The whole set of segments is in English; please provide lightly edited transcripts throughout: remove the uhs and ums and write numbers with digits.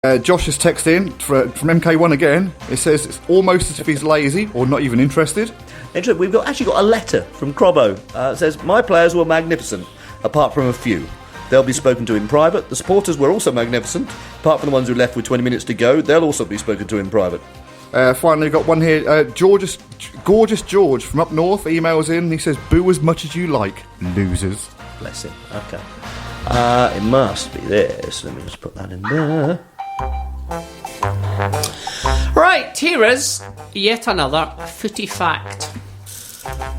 Josh has texted in from MK1 again. It says it's almost as if he's lazy or not even interested. Interesting. We've actually got a letter from Crobbo. It says, my players were magnificent, apart from a few. They'll be spoken to in private. The supporters were also magnificent, apart from the ones who left with 20 minutes to go. They'll also be spoken to in private. Finally, we've got one here. Gorgeous George from up north emails in. He says, boo as much as you like, losers. Bless him. Okay. It must be this. Let me just put that in there. Right, here is yet another footy fact.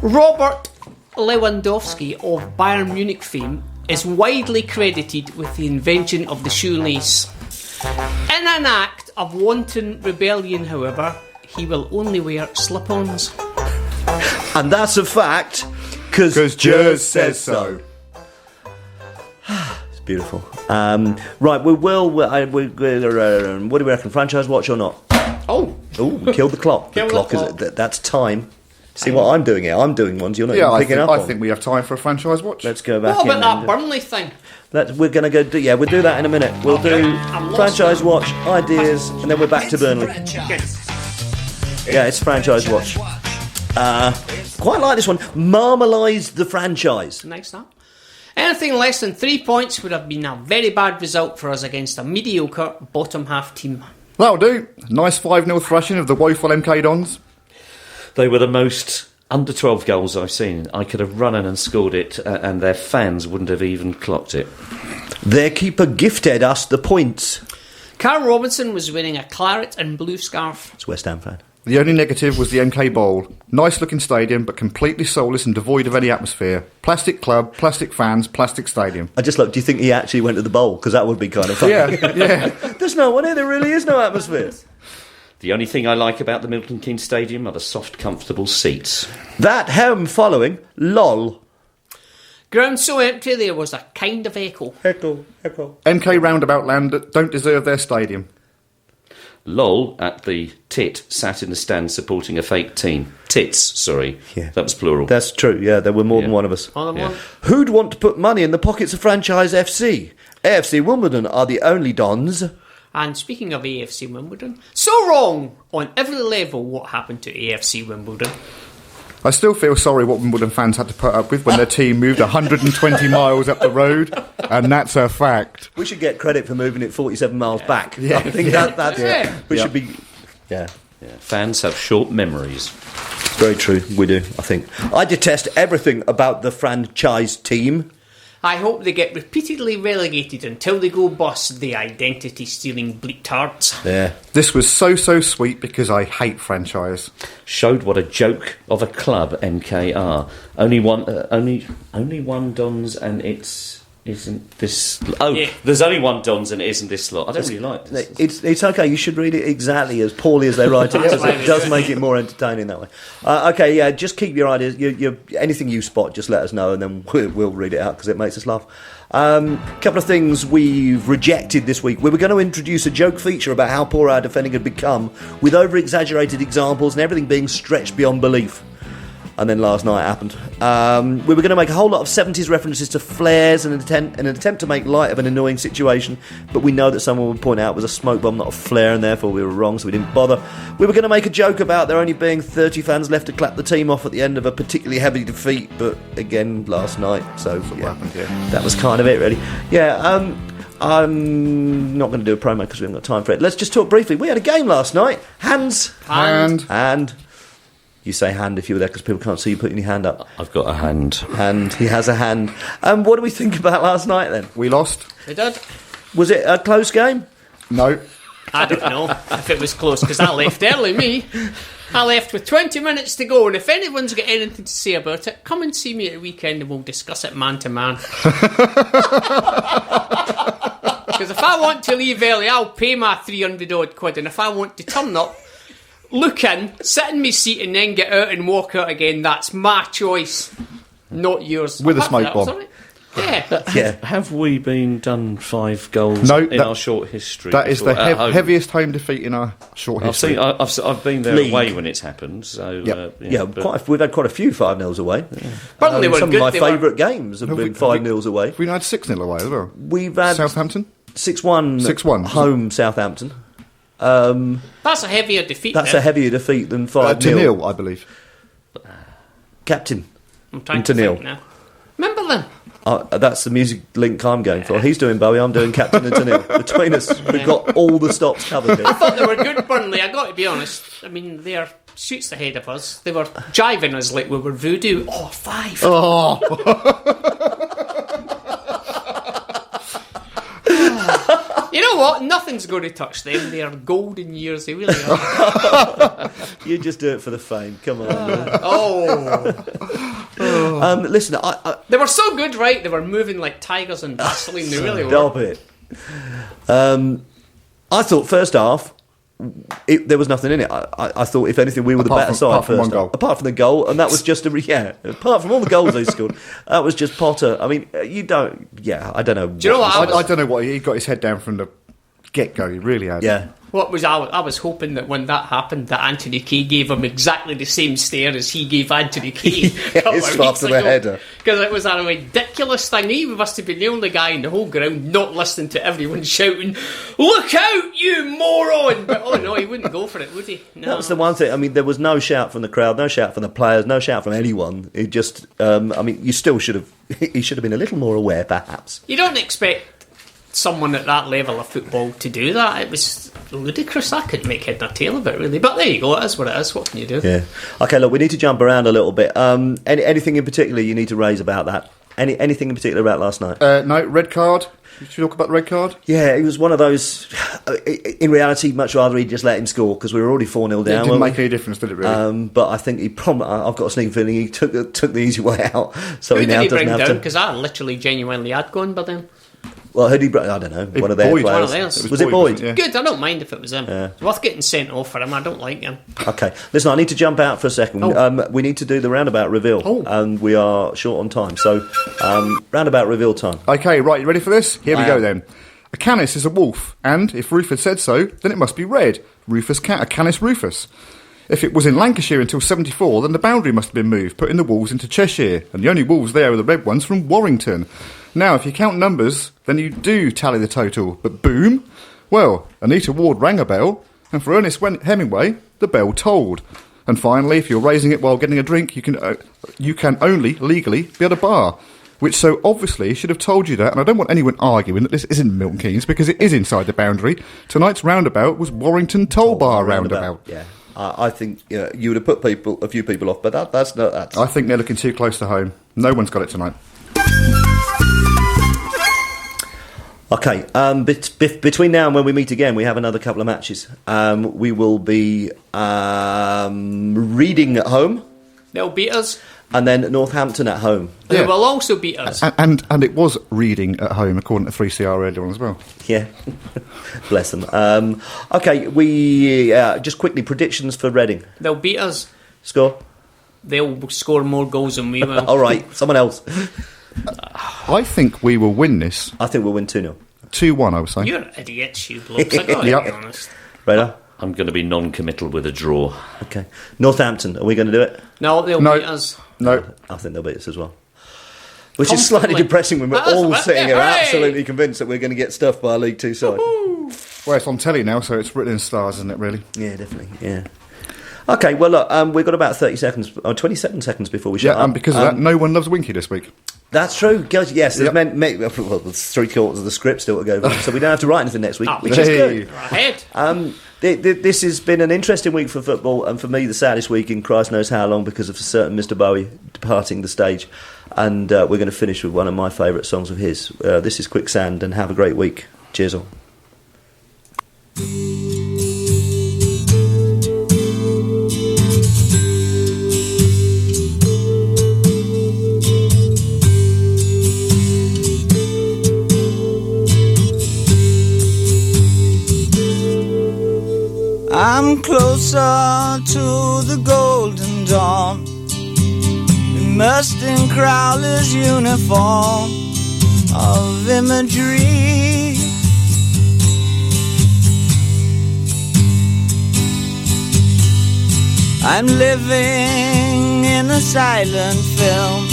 Robert Lewandowski of Bayern Munich fame is widely credited with the invention of the shoelace. In an act of wanton rebellion, however, he will only wear slip-ons. And that's a fact, because Jers says so. It's beautiful. Right, we will. What do we reckon? Franchise watch or not? Oh, we killed the clock. The clock is that's time. See what I'm doing here? I'm doing ones you're not even picking up on. I think we have time for a franchise watch. Let's go back. What about that Burnley thing? We're going to go. We'll do that in a minute. We'll do franchise watch ideas, and then we're back to Burnley. Yeah, it's franchise watch. Quite like this one. Marmalise the franchise. Nice that. Anything less than 3 points would have been a very bad result for us against a mediocre bottom half team. That'll do. Nice 5-0 thrashing of the woeful MK Dons. They were the most under-12 goals I've seen. I could have run in and scored it, and their fans wouldn't have even clocked it. Their keeper gifted us the points. Carl Robinson was wearing a claret and blue scarf. It's a West Ham fan. The only negative was the MK Bowl. Nice looking stadium, but completely soulless and devoid of any atmosphere. Plastic club, plastic fans, plastic stadium. I just do you think he actually went to the bowl? Because that would be kind of funny. Yeah. There's no one here, there really is no atmosphere. The only thing I like about the Milton Keynes Stadium are the soft, comfortable seats. That hem following, lol. Ground so empty there was a kind of echo. Echo. MK roundabout land don't deserve their stadium. Lol at the tit sat in the stand supporting a fake team. Tits, sorry. Yeah. That was plural. That's true, yeah, there were more than one of us. More than one. Who'd want to put money in the pockets of franchise FC? AFC Wimbledon are the only dons. And speaking of AFC Wimbledon, so wrong on every level what happened to AFC Wimbledon. I still feel sorry what Wimbledon fans had to put up with when their team moved 120 miles up the road, and that's a fact. We should get credit for moving it 47 miles back. Yeah. I think that's it. We should be... Yeah. Fans have short memories. Very true, we do, I think. I detest everything about the franchise team. I hope they get repeatedly relegated until they go bust, the identity-stealing bleep-tards. Yeah. This was so sweet because I hate franchise. Showed what a joke of a club MK are. Only one Dons and it isn't this... There's only one Dons and it isn't this lot. I don't really like this. It's okay, you should read it exactly as poorly as they write it, because it does make it more entertaining that way. Just keep your ideas. Anything you spot, just let us know, and then we'll read it out, because it makes us laugh. Couple of things we've rejected this week. We were going to introduce a joke feature about how poor our defending had become, with over-exaggerated examples and everything being stretched beyond belief. And then last night happened. We were going to make a whole lot of 70s references to flares in an attempt to make light of an annoying situation, but we know that someone would point out it was a smoke bomb, not a flare, and therefore we were wrong, so we didn't bother. We were going to make a joke about there only being 30 fans left to clap the team off at the end of a particularly heavy defeat, but again, last night, so that was kind of it, really. I'm not going to do a promo because we haven't got time for it. Let's just talk briefly. We had a game last night. Hand. You say hand if you were there, because people can't see you putting your hand up. I've got a hand. Hand. He has a hand. What do we think about last night, then? We lost. We did. Was it a close game? No. I don't know if it was close, because I left early, me. I left with 20 minutes to go, and if anyone's got anything to say about it, come and see me at the weekend and we'll discuss it man to man. Because if I want to leave early, I'll pay my 300 odd quid, and if I want to turn up, look in, sit in my seat and then get out and walk out again, that's my choice, not yours. With a smoke bomb. Yeah. Have we been done 5 goals in our short history? That is the heaviest home defeat in our short history. I've been there away when it's happened. So we've had quite a few 5-0s away. Burnley were some good. of my favourite games have been 5-0s away. We've had 6-0 away as well. We've had Southampton. 6-1. 6-1. Home Southampton. That's a heavier defeat. That's then. a heavier defeat than 5-0. 2-0, I believe. Captain. I'm trying to to nil. think now. Remember them? That's the music link I'm going for. He's doing Bowie, I'm doing Captain and to nil. Between us, we've got all the stops covered here. I thought they were good, Burnley. I got to be honest. I mean, they are shoots ahead of us. They were jiving us like we were voodoo. Oh, 5. You know what? Nothing's going to touch them. They are golden years. They really are. You just do it for the fame. Come on. Listen, They were so good, right? They were moving like tigers and Vaseline. They really were. Stop it. I thought first half, there was nothing in it. I thought, if anything, we were the better side apart from first one half. goal. Apart from the goal, and that was just apart from all the goals they scored, that was just Potter. I mean, I don't know. Do you know what? I don't know what he got his head down from the get-go. He really had. Yeah. I was hoping that when that happened, that Anthony Kay gave him exactly the same stare as he gave Anthony Kay. It's after the header. Because it was a ridiculous thing. He must have been the only guy in the whole ground not listening to everyone shouting, "Look out, you moron!" But oh no, he wouldn't go for it, would he? No. That was the one thing. I mean, there was no shout from the crowd, no shout from the players, no shout from anyone. It just, you still should have. He should have been a little more aware, perhaps. You don't expect someone at that level of football to do that. It was ludicrous. I couldn't make head nor tail of it, really. But there you go. It is what it is. What can you do? Yeah. Okay, look, we need to jump around a little bit. Anything in particular you need to raise about that? Anything in particular about last night? No, red card. Should we talk about the red card? Yeah, it was one of those. In reality, much rather he'd just let him score because we were already 4-0 down. It didn't make any difference, did it, really? But I think I've got a sneaking feeling he took the easy way out. So Who he now did he doesn't bring have down? to. Because I literally, genuinely had gone by then. Well, who did he? I don't know. One of their Boyd. players. One of theirs. Was it Boyd? wasn't it? Yeah. Good, I don't mind if it was him. It's worth getting sent off for him. I don't like him. Okay, listen, I need to jump out for a second. We need to do the roundabout reveal, and we are short on time. So, roundabout reveal time. Okay, right, you ready for this? Here we I go am. then. A canis is a wolf, and if Rufus said so, then it must be red. Rufus a canis Rufus. If it was in Lancashire until 74, then the boundary must have been moved, putting the wolves into Cheshire, and the only wolves there are the red ones from Warrington. Now, if you count numbers, then you do tally the total, but boom! Well, Anita Ward rang a bell, and for Ernest Hemingway, the bell tolled. And finally, if you're raising it while getting a drink, you can only legally be at a bar, which so obviously should have told you that, and I don't want anyone arguing that this isn't Milton Keynes, because it is inside the boundary. Tonight's roundabout was Warrington Toll Bar roundabout. Yeah. I think you would have put a few people off, but that's not that. I think they're looking too close to home. No one's got it tonight. Okay, between now and when we meet again, we have another couple of matches. We will be Reading at home. They'll beat us. And then Northampton at home. They will also beat us. And it was Reading at home, according to 3CR earlier on as well. Yeah, bless them. Okay, we just quickly, predictions for Reading. They'll beat us. Score? They'll score more goals than we will. All right, someone else. I think we will win this. I think we'll win 2-0. 2-1, I would say. You're idiots, you blokes. I gotta be honest. Radar? I'm going to be non-committal with a draw. Okay. Northampton, are we going to do it? No, they'll beat us. No. I think they'll beat us as well. Which is slightly depressing when we're all sitting here absolutely convinced that we're going to get stuffed by a League Two side. Well, it's on telly now, so it's written in stars, isn't it, really? Yeah, definitely, yeah. Okay, well, look, we've got about 27 seconds before we shut up. Yeah, and because of that, no one loves Winky this week. That's true. Yes, Yep. there's 3/4 of the script still to go over, so we don't have to write anything next week, which is good. Ahead. This has been an interesting week for football, and for me, the saddest week in Christ knows how long because of a certain Mr. Bowie departing the stage. And we're going to finish with one of my favourite songs of his. This is Quicksand, and have a great week. Cheers all. I'm closer to the golden dawn, immersed in Crowler's uniform of imagery. I'm living in a silent film,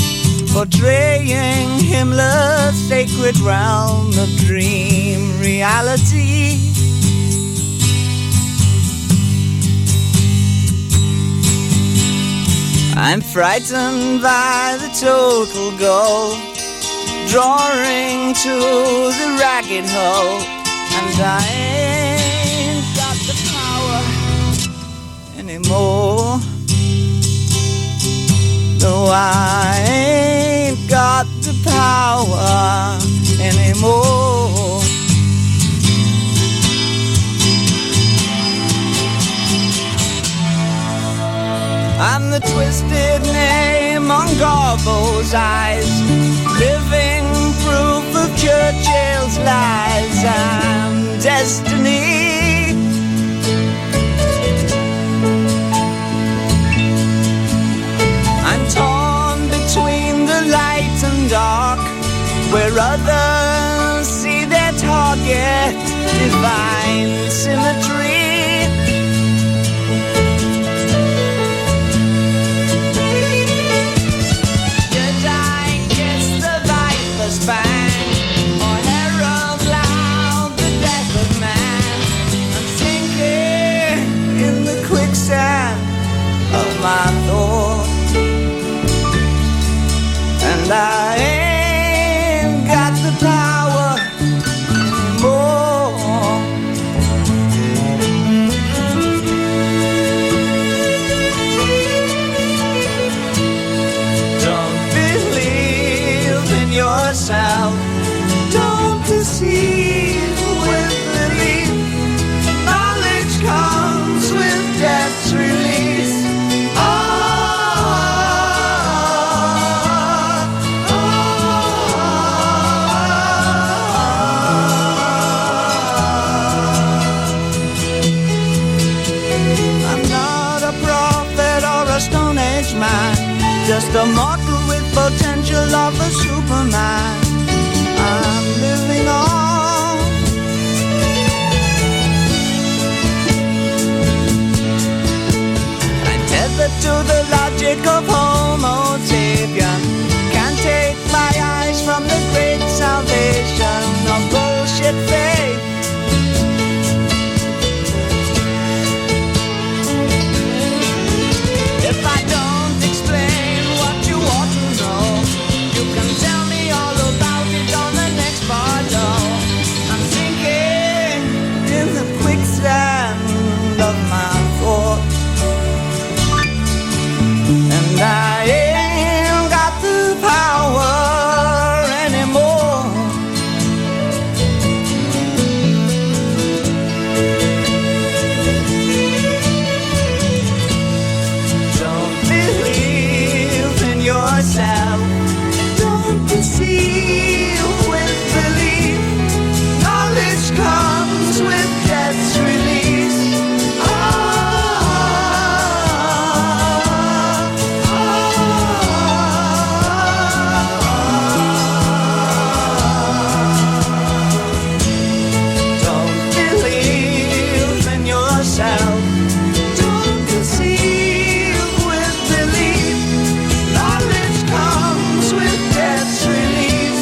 portraying Himmler's sacred realm of dreams. reality. I'm frightened by the total goal, drawing to the ragged hole, and I ain't got the power anymore. No, I ain't got the power anymore. I'm the twisted name on Garbo's eyes, living proof of Churchill's lies. I'm destiny. I'm torn between the light and dark, where others see their target, divine symmetry. Bang, or herald loud the death of man. I'm sinking in the quicksand of my thoughts, and I ain't got the power anymore. Don't believe in yourself. Don't deceive with belief. Knowledge comes with death's release. I'm not a prophet or a Stone Age man, just a mortal with potential of a Superman. I'm living on. I'm tethered to the logic of Homo sapien. Can't take my eyes from the great salvation of bullshit faith. If I don't explain what you ought to know, you can tell me all about it on the next photo. I'm sinking in the quicksand of my thoughts, and I ain't got the power anymore. Don't believe in yourself. Don't deceive with belief. Knowledge comes with death's release. Don't believe in yourself. Don't deceive with belief. Knowledge comes with death's release.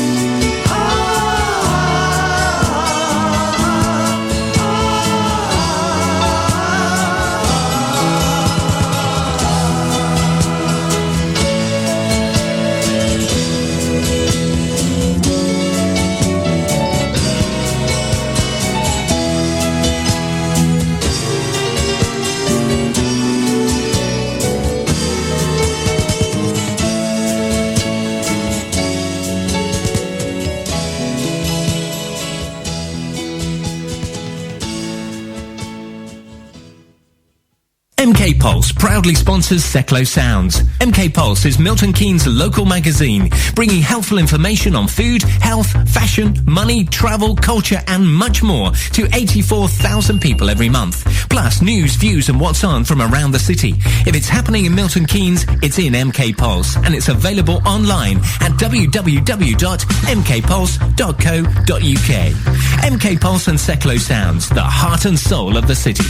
MK Pulse proudly sponsors Seclo Sounds. MK Pulse is Milton Keynes' local magazine, bringing helpful information on food, health, fashion, money, travel, culture and much more to 84,000 people every month. Plus news, views and what's on from around the city. If it's happening in Milton Keynes, it's in MK Pulse, and it's available online at www.mkpulse.co.uk. MK Pulse and Seclo Sounds, the heart and soul of the city.